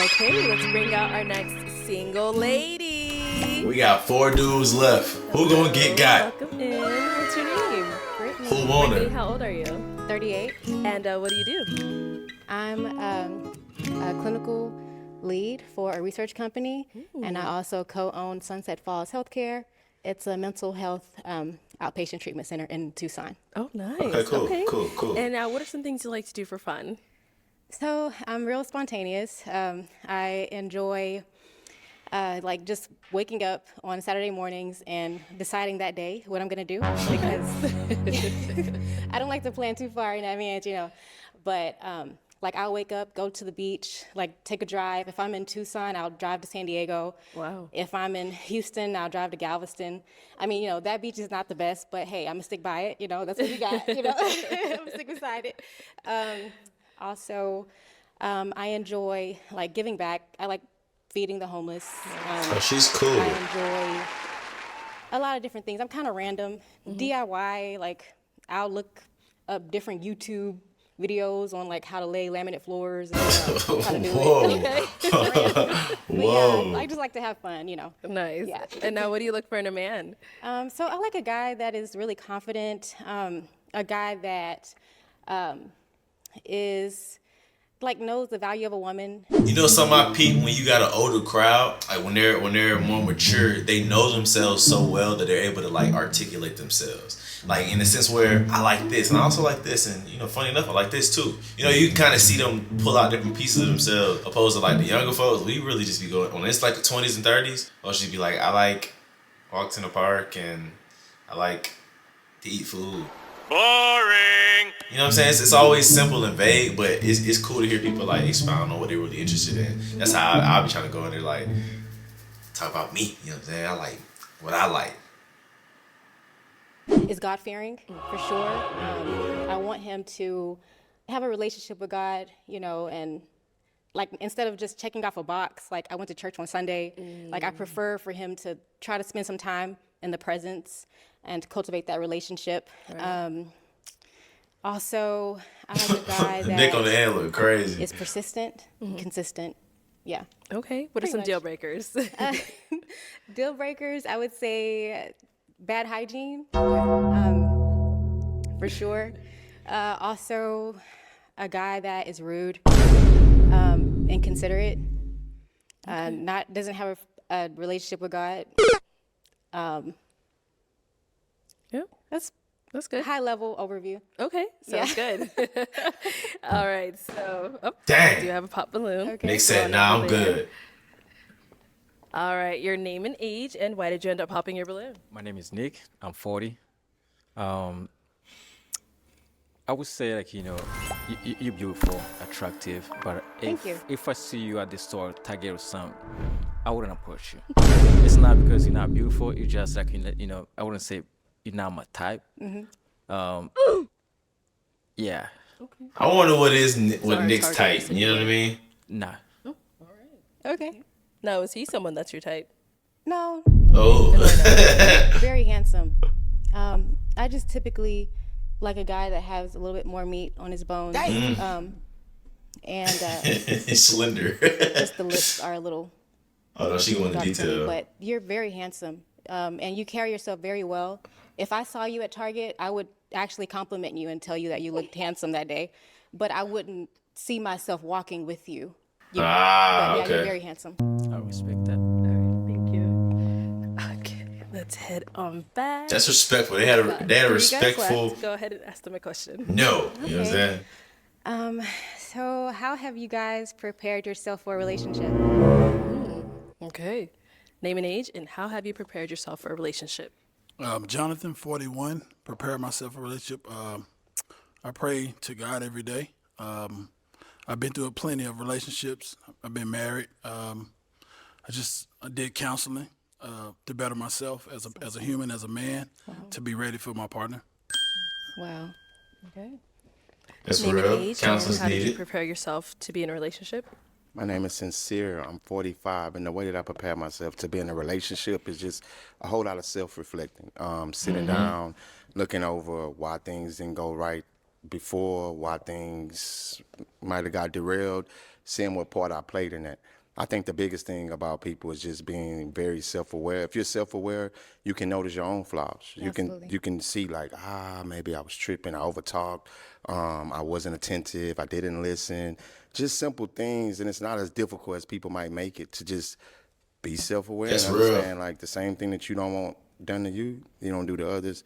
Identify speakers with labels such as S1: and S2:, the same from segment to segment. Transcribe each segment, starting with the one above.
S1: Okay, let's bring out our next single lady.
S2: We got 4 dudes left. Who gonna get got?
S1: Welcome in. What's your name?
S3: Brittany.
S2: Who want
S1: Brittany,
S2: it?
S1: how old are you?
S3: 38.
S1: And what do you do?
S3: I'm a clinical lead for a research company, and I also co-own Sunset Falls Healthcare. It's a mental health outpatient treatment center in Tucson.
S1: Oh, nice.
S2: Okay, cool.
S1: And what are some things you like to do for fun?
S3: So I'm real spontaneous. I enjoy like just waking up on Saturday mornings and deciding that day what I'm gonna do because I don't like to plan too far in advance, you know. But like I'll wake up, go to the beach, like take a drive. If I'm in Tucson, I'll drive to San Diego.
S1: Wow.
S3: If I'm in Houston, I'll drive to Galveston. I mean, you know, that beach is not the best, but hey, I'm gonna stick by it. You know, that's what we got. You know, I'm gonna stick beside it. Also, I enjoy like giving back. I like feeding the homeless.
S2: Oh, she's cool.
S3: I enjoy a lot of different things. I'm kind of random. DIY, like I'll look up different YouTube videos on like how to lay laminate floors and how to do it.
S2: Whoa.
S3: Yeah, I just like to have fun, you know.
S1: Nice.
S3: Yeah.
S1: And now what do you look for in a man?
S3: So I like a guy that is really confident, a guy that is like knows the value of a woman.
S2: You know something I peep when you got an older crowd, like when they're more mature, they know themselves so well that they're able to like articulate themselves. Like in the sense where I like this and I also like this, and you know, funny enough, I like this too. You know, you can kind of see them pull out different pieces of themselves, opposed to like the younger folks. We really just be going when it's like the 20s and 30s. Or she'd be like, I like walks in the park and I like to eat food. Boring. You know what I'm saying? It's always simple and vague, but it's cool to hear people like expound on what they're really interested in. That's how I'll be trying to go in there, like talk about me. You know what I'm saying? I like what I like.
S3: Is God-fearing, for sure. I want him to have a relationship with God, you know, and like instead of just checking off a box, like I went to church on Sunday, like I prefer for him to try to spend some time in the presence and to cultivate that relationship.
S1: Right.
S3: Also, I like a guy that
S2: Nick on the end look crazy.
S3: is persistent, consistent. Yeah.
S1: Okay. What are
S3: Pretty
S1: some
S3: much.
S1: deal breakers?
S3: Deal breakers, I would say bad hygiene, for sure. Also, a guy that is rude, inconsiderate, doesn't have a relationship with God.
S1: Yeah, that's good.
S3: High level overview.
S1: Okay, sounds good. All right, so
S2: Dang.
S1: do you have a pop balloon?
S3: Okay.
S2: Nick said,
S1: Going
S2: nah,
S1: over
S2: I'm
S1: there.
S2: good.
S1: All right, your name and age, and why did you end up popping your balloon?
S4: My name is Nick. I'm 40. I would say like, you know, you're beautiful, attractive, but
S3: Thank you.
S4: if I see you at the store, Target or something, I wouldn't approach you. It's not because you're not beautiful. It's just like, you know, I wouldn't say you're not my type. Yeah,
S2: I wonder what
S1: Sorry,
S2: Nick's
S1: target
S2: type.
S1: is
S2: You know what I mean?
S4: nah.
S3: Okay.
S1: Now, is he someone that's your type?
S3: No,
S2: Oh.
S3: very handsome. I just typically like a guy that has a little bit more meat on his bones. And
S2: He's slender.
S3: just the lips are a little
S2: Oh no, she going into
S3: dark for me,
S2: detail.
S3: but you're very handsome. And you carry yourself very well. If I saw you at Target, I would actually compliment you and tell you that you looked handsome that day, but I wouldn't see myself walking with you. You know? But yeah,
S2: Okay.
S3: you're very handsome.
S4: I respect that.
S1: All right, thank you. Okay, let's head on back.
S2: That's respectful. They had a
S1: Three guys
S2: respectful
S1: left. Go ahead and ask them a question.
S2: no. You know what I'm
S3: Okay.
S2: saying?
S3: So how have you guys prepared yourself for a relationship?
S1: Okay. Name and age, and how have you prepared yourself for a relationship?
S5: Jonathan, 41, prepare myself for a relationship. I pray to God every day. I've been through plenty of relationships. I've been married. I did counseling to better myself as a human, as a man, to be ready for my partner.
S3: Wow.
S1: Okay.
S2: That's
S1: Name and
S2: real.
S1: age, and
S2: Counseling's
S1: how did you
S2: needed.
S1: prepare yourself to be in a relationship?
S6: My name is Sincere. I'm 45, and the way that I prepare myself to be in a relationship is just a whole lot of self-reflecting. Sitting down, looking over why things didn't go right before, why things might have got derailed, seeing what part I played in that. I think the biggest thing about people is just being very self-aware. If you're self-aware, you can notice your own flaws.
S3: Absolutely.
S6: You can see like, maybe I was tripping, I overtalked, I wasn't attentive, I didn't listen. Just simple things, and it's not as difficult as people might make it to just be self-aware
S2: That's
S6: and
S2: real.
S6: understand like the same thing that you don't want done to you, you don't do to others.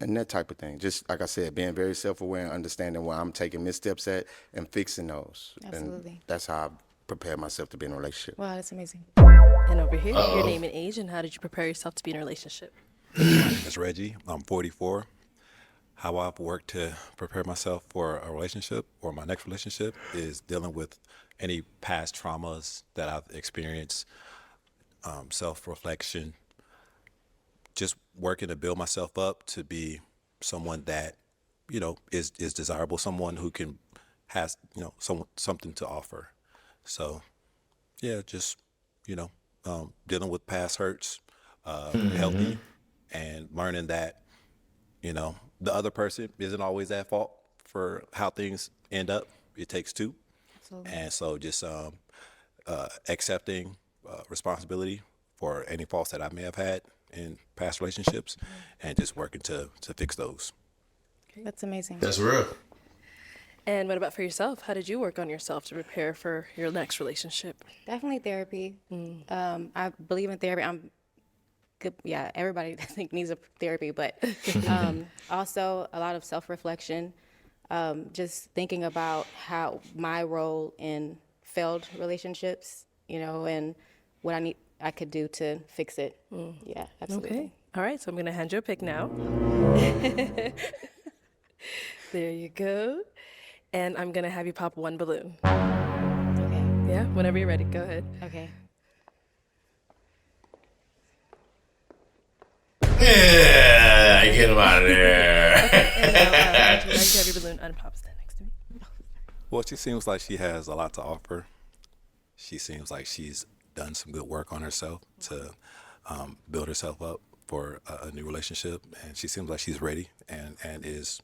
S6: And that type of thing. Just like I said, being very self-aware and understanding where I'm taking missteps at and fixing those.
S3: Absolutely.
S6: And that's how I prepare myself to be in a relationship.
S3: Wow, that's amazing.
S1: And over here, your name and age, and how did you prepare yourself to be in a relationship?
S7: It's Reggie. I'm 44. How I've worked to prepare myself for a relationship or my next relationship is dealing with any past traumas that I've experienced, self-reflection, just working to build myself up to be someone that, is desirable, someone who has, something to offer. So, yeah, just, dealing with past hurts, healthy, and learning that, the other person isn't always at fault for how things end up. It takes two.
S3: Absolutely.
S7: And so just accepting responsibility for any faults that I may have had in past relationships and just working to fix those.
S3: That's amazing.
S2: That's real.
S1: And what about for yourself? How did you work on yourself to prepare for your next relationship?
S3: Definitely therapy. I believe in therapy. I'm good. Yeah, everybody I think needs a therapy, but also a lot of self-reflection. Just thinking about how my role in failed relationships, and what I could do to fix it. Yeah, absolutely.
S1: Okay. All right, so I'm going to hand you a pick now. There you go. And I'm going to have you pop one balloon.
S3: Okay.
S1: Yeah, whenever you're ready, go ahead.
S3: Okay.
S2: Yeah, get him out of there.
S1: And now, would you like to have your balloon unpop, stand next to me?
S7: Well, she seems like she has a lot to offer. She seems like she's done some good work on herself to build herself up for a new relationship. And she seems like she's ready and is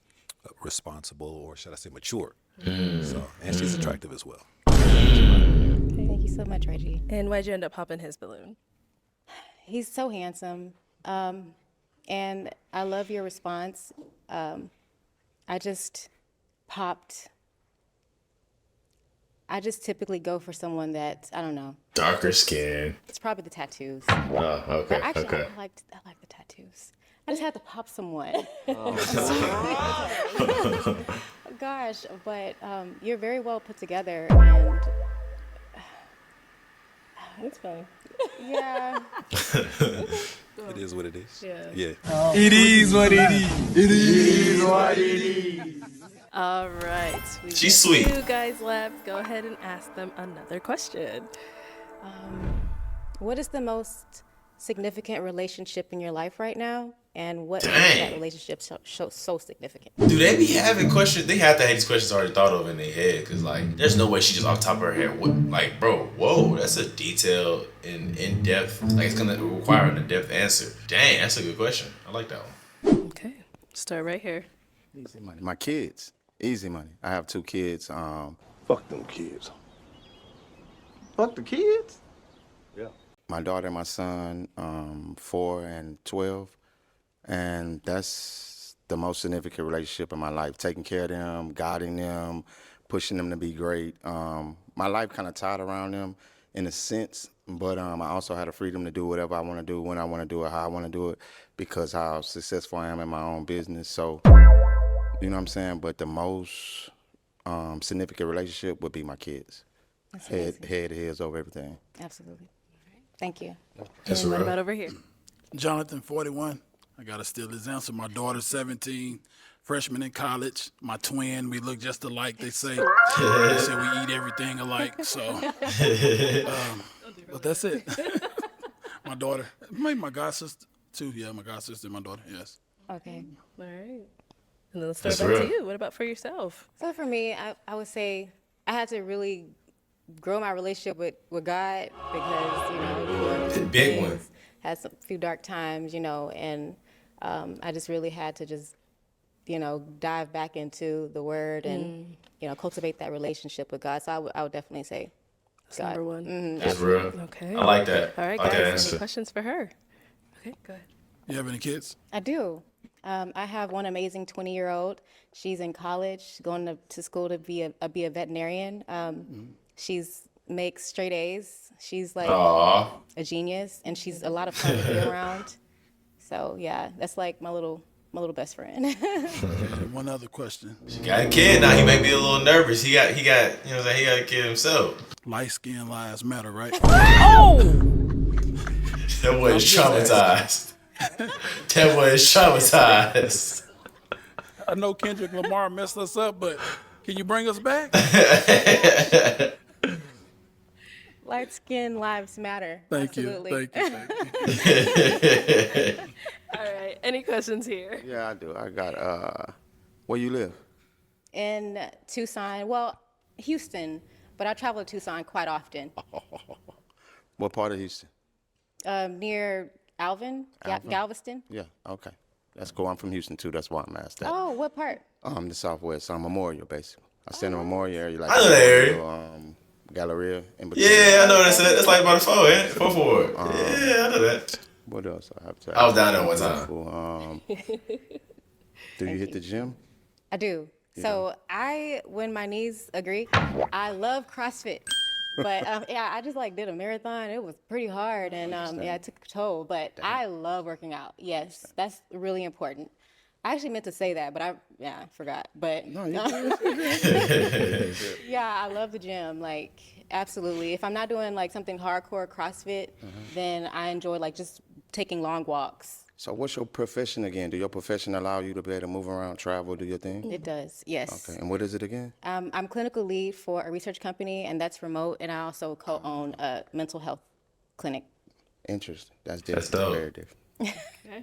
S7: responsible, or should I say mature. So, and she's attractive as well.
S3: Thank you so much, Reggie.
S1: And why'd you end up popping his balloon?
S3: He's so handsome. And I love your response. I just typically go for someone that, I don't know.
S2: Darker skin.
S3: It's probably the tattoos.
S2: Oh, okay.
S3: But actually,
S2: Okay.
S3: I like the tattoos. I just had to pop someone. Gosh, but you're very well put together, and
S1: That's fine.
S3: yeah.
S7: It is what it is.
S1: Yeah. All right. We've
S2: She's
S1: got
S2: sweet.
S1: 2 guys left. Go ahead and ask them another question.
S3: What is the most significant relationship in your life right now, and what makes that
S2: Dang.
S3: relationship so significant?
S2: Do they be having questions? They have to have these questions already thought of in their head, because like, there's no way she just off the top of her head. Like, bro, whoa, that's a detailed and in depth. Like, it's gonna require an in-depth answer. Dang, that's a good question. I like that one.
S1: Okay. Start right here.
S6: Easy money. My kids, easy money. I have 2 kids.
S8: Fuck them kids. Fuck the kids? Yeah.
S6: My daughter and my son, 4 and 12. And that's the most significant relationship in my life. Taking care of them, guiding them, pushing them to be great. My life kind of tied around them in a sense, but I also had the freedom to do whatever I want to do, when I want to do it, how I want to do it, because how successful I am in my own business. So, you know what I'm saying? But the most significant relationship would be my kids.
S3: That's
S6: Head
S3: amazing.
S6: to heads over everything.
S3: Absolutely. Thank you.
S2: That's
S1: And what
S2: real.
S1: about over here?
S5: Jonathan, 41. I got to steal his answer. My daughter's 17, freshman in college. My twin, we look just alike, they say. They say we eat everything alike, so. But that's it. My daughter, maybe my god sister too. Yeah, my god sister and my daughter, yes.
S3: Okay.
S1: All right. And then let's start
S2: That's
S1: back to
S2: real.
S1: you. What about for yourself?
S3: So for me, I would say I had to really grow my relationship with God, because, we were through
S2: Big one.
S3: things, had some few dark times, and I just really had to just dive back into the Word and cultivate that relationship with God. So I would definitely say
S1: That's
S3: God.
S1: number one.
S2: That's real.
S1: Okay.
S2: I like that.
S1: All right,
S2: I like that
S1: guys. Any
S2: answer.
S1: questions for her? Okay, go ahead.
S5: You have any kids?
S3: I do. I have one amazing 20-year-old. She's in college, going to school to be a veterinarian. She's makes straight A's. She's like
S2: Aw.
S3: a genius, and she's a lot of fun to be around. So yeah, that's like my little best friend.
S5: One other question.
S2: He got a kid now. He may be a little nervous. He got, you know what I'm saying? He got a kid himself.
S5: Light skin lives matter, right?
S2: That boy is traumatized. That boy is traumatized.
S5: I know Kendrick Lamar messed us up, but can you bring us back?
S3: Light skin lives matter.
S5: Thank
S3: Absolutely.
S5: you. Thank you.
S1: All right. Any questions here?
S6: Yeah, I do. I got, where you live?
S3: In Tucson, well, Houston, but I travel to Tucson quite often.
S6: What part of Houston?
S3: Near Alvin, Galveston.
S6: Yeah, okay. That's cool. I'm from Houston, too. That's why I'm asked that.
S3: Oh, what part?
S6: The Southwest, Memorial, basically. I stand in Memorial area. Like
S2: I know that area.
S6: Memorial, Galleria. In between.
S2: Yeah, I know that's it. That's like by the 4, ain't it? 4. Yeah, I know that.
S6: What else I have to
S2: I was down there one time.
S6: Cool. Do you hit the gym?
S3: I do. So when my knees agree, I love CrossFit. But I just did a marathon. It was pretty hard, and it took a toll. But I love working out. Yes, that's really important. I actually meant to say that, but I forgot. But
S6: No, you good.
S3: yeah, I love the gym. Absolutely. If I'm not doing something hardcore CrossFit, then I enjoy just taking long walks.
S6: So what's your profession again? Do your profession allow you to be able to move around, travel, do your thing?
S3: It does, yes.
S6: Okay, and what is it again?
S3: I'm clinical lead for a research company, and that's remote, and I also co-own a mental health clinic.
S6: Interesting. That's different.
S2: That's dope.
S6: Very different.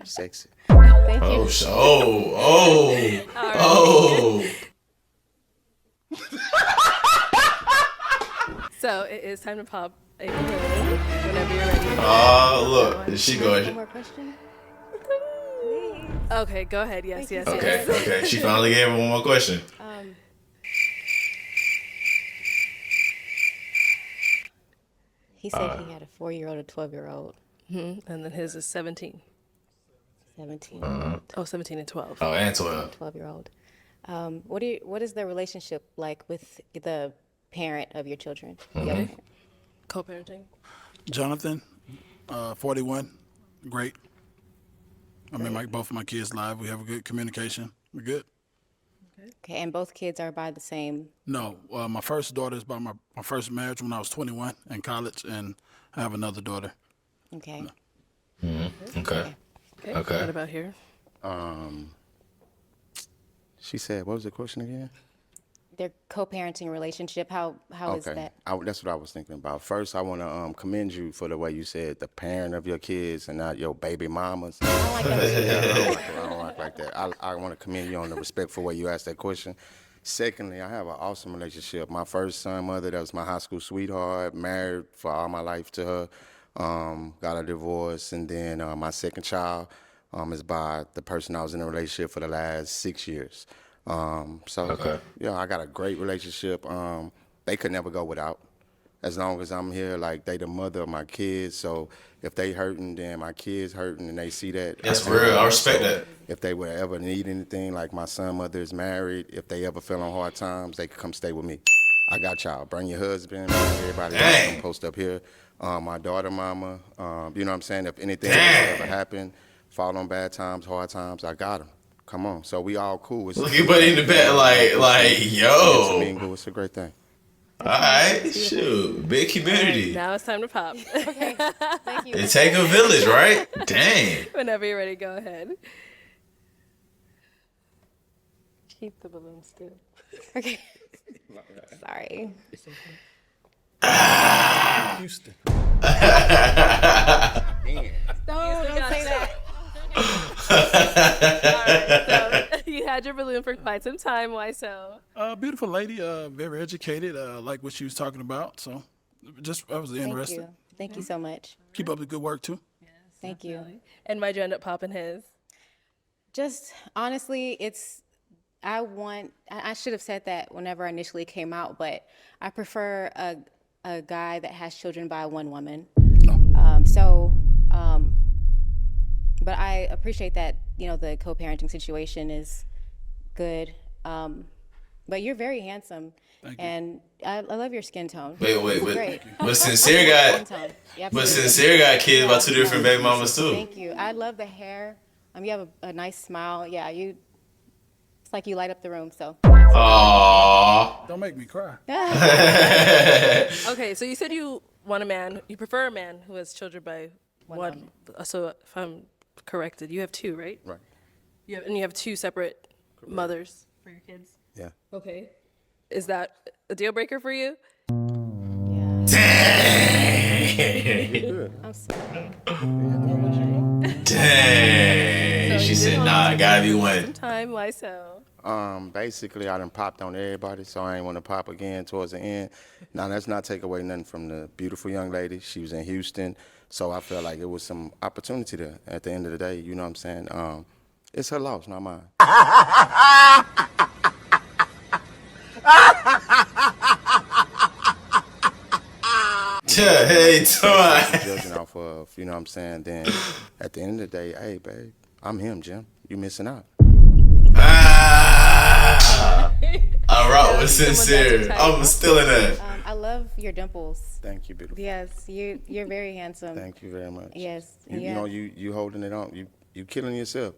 S6: Sexy.
S3: Thank you.
S1: So it is time to pop a balloon whenever you're ready.
S2: Oh, look. Is she
S3: One
S2: going?
S3: more question?
S1: Okay, go ahead. Yes.
S2: Okay. She finally gave her one more question.
S3: He said he had a 4-year-old, a 12-year-old,
S1: And then his is 17.
S3: 17,
S1: Oh, 17 and 12.
S2: Oh, and 12.
S3: 12-year-old. What is the relationship like with the parent of your children? The other parent?
S1: Co-parenting.
S5: Jonathan, 41, great. Both of my kids live. We have a good communication. We're good.
S3: Okay, and both kids are by the same.
S5: No, my first daughter is by my first marriage when I was 21 in college, and I have another daughter.
S3: Okay.
S2: Okay.
S1: Okay.
S2: Okay.
S1: What about here?
S6: She said, what was the question again?
S3: Their co-parenting relationship. How is that?
S6: That's what I was thinking about. First, I want to commend you for the way you said the parent of your kids and not your baby mamas.
S3: I don't like that.
S6: I don't like that. I want to commend you on the respectful way you asked that question. Secondly, I have an awesome relationship. My first son mother, that was my high school sweetheart, married for all my life to her, got a divorce, and then my second child is by the person I was in a relationship for the last 6 years.
S2: Okay.
S6: Yeah, I got a great relationship. They could never go without. As long as I'm here, they the mother of my kids. So if they hurting, then my kids hurting, and they see that.
S2: That's real. I respect that.
S6: If they would ever need anything, like my son mother is married, if they ever feel on hard times, they can come stay with me. I got y'all. Bring your husband, bring everybody else. Come post up here. My daughter mama, you know what I'm saying? If anything ever happen, fall on bad times, hard times, I got them. Come on. So we all cool.
S2: Look at buddy in the back yo.
S6: It's a great thing.
S2: All right. Shoot. Big community.
S1: Now it's time to pop.
S3: Okay. Thank you.
S2: It take a village, right? Dang.
S1: Whenever you're ready, go ahead. Keep the balloon still.
S3: Okay. Sorry.
S5: Houston.
S3: Don't say that.
S1: So you had your balloon for quite some time. Why so?
S5: Beautiful lady, very educated, like what she was talking about. So I was interested.
S3: Thank you so much.
S5: Keep up the good work, too.
S3: Thank you.
S1: And why'd you end up popping his?
S3: Just honestly, it's I should have said that whenever I initially came out, but I prefer a guy that has children by one woman. But I appreciate that, the co-parenting situation is good. But you're very handsome. And I love your skin tone.
S2: Wait,
S3: Great.
S2: but Sincere got,
S3: Skin tone. Yeah,
S2: but
S3: absolutely.
S2: Sincere got kids by 2 different baby mamas too.
S3: Thank you. I love the hair. You have a nice smile. Yeah, it's like you light up the room, so.
S2: Aww.
S5: Don't make me cry.
S1: Okay, so you said you prefer a man who has children by one. So if I'm corrected, you have 2, right?
S6: Right.
S1: You have 2 separate mothers for your kids?
S6: Yeah.
S1: Okay. Is that a deal breaker for you?
S3: I'm sorry.
S2: Dang. She said, nah, gotta be one.
S1: Sometime, why so?
S6: Basically, I done popped on everybody, so I ain't want to pop again towards the end. Now, let's not take away nothing from the beautiful young lady. She was in Houston, so I felt like it was some opportunity there at the end of the day. You know what I'm saying? It's her loss, not mine.
S2: Hey, Toy.
S6: Judging off of, you know what I'm saying? Then at the end of the day, hey, babe, I'm him, Jim. You missing out.
S2: I rock with Sincere. I'm still in that.
S3: I love your dimples.
S6: Thank you, beautiful.
S3: Yes, you're very handsome.
S6: Thank you very much.
S3: Yes.
S6: You know, you holding it on. You killing yourself.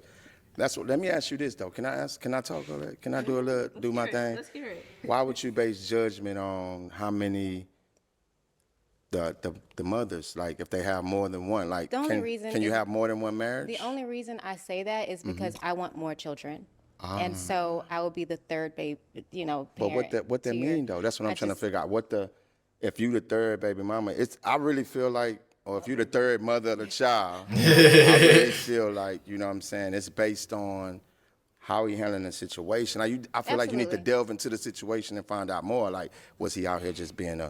S6: That's what. Let me ask you this though. Can I talk on that? Can I do my thing?
S1: Let's hear it.
S6: Why would you base judgment on how many the mothers, like if they have more than one? Like,
S3: The only reason
S6: can you
S3: is-
S6: have more than one marriage?
S3: The only reason I say that is because
S6: Mm-hmm.
S3: I want more children.
S6: Ah.
S3: And so I will be the third baby,
S6: But
S3: parent
S6: what that
S3: to your-
S6: mean though? That's what I'm
S3: I
S6: trying to
S3: just-
S6: figure out. If you the third baby mama, I really feel like, or if you the third mother of the child, I really feel like, you know what I'm saying, it's based on how he handling the situation. I feel like you need to
S3: Absolutely.
S6: delve into the situation and find out more. Like, was he out here just being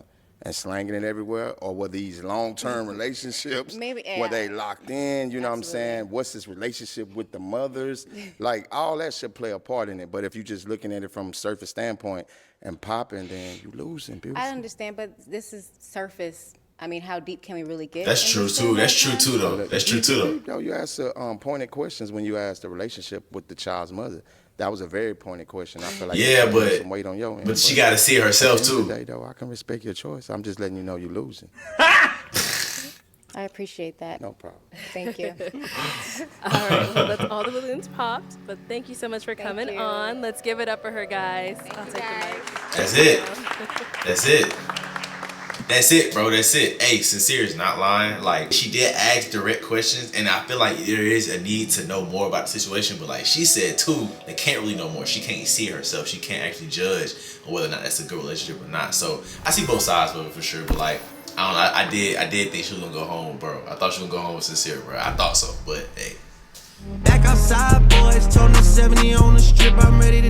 S6: and slanging it everywhere, or were these long-term relationships?
S3: Maybe,
S6: Were
S3: yeah.
S6: they locked in? You know what I'm
S3: Absolutely.
S6: saying? What's his relationship with the mothers? Like, all that should play a part in it. But if you're just looking at it from a surface standpoint and popping, then you losing, beautiful.
S3: I understand, but this is surface. I mean, how deep can we really get?
S2: That's
S3: in
S2: true
S3: this
S2: too.
S3: thing
S2: That's
S3: all the
S2: true
S3: time?
S2: too though. That's true too though.
S6: You know, you asked pointed questions when you asked the relationship with the child's mother. That was a very pointed question. I feel like
S2: Yeah,
S6: you put
S2: but
S6: some weight on your end.
S2: but she got to see herself
S6: at the end of the
S2: too.
S6: day, though, I can respect your choice. I'm just letting you know you're losing.
S3: I appreciate that.
S6: No problem.
S3: Thank you.
S1: All right, well, that's all the balloons popped. But thank you so much for coming
S3: you.
S1: on. Let's give it up for her, guys. I'll
S3: you,
S1: take
S3: guys.
S1: the mic.
S2: That's it. That's it. That's it, bro. That's it. Hey, Sincere is not lying. Like, she did ask direct questions, and I feel like there is a need to know more about the situation. But like she said too, they can't really know more. She can't see herself. She can't actually judge on whether or not that's a good relationship or not. So I see both sides of it for sure. But like, I don't know. I did think she was gonna go home, bro. I thought she was gonna go home with Sincere, bro. I thought so. But hey.
S9: Back outside, boys, told them 70 on the strip. I'm ready to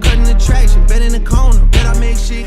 S9: cutting the traction, bet in the corner, bet I make shit.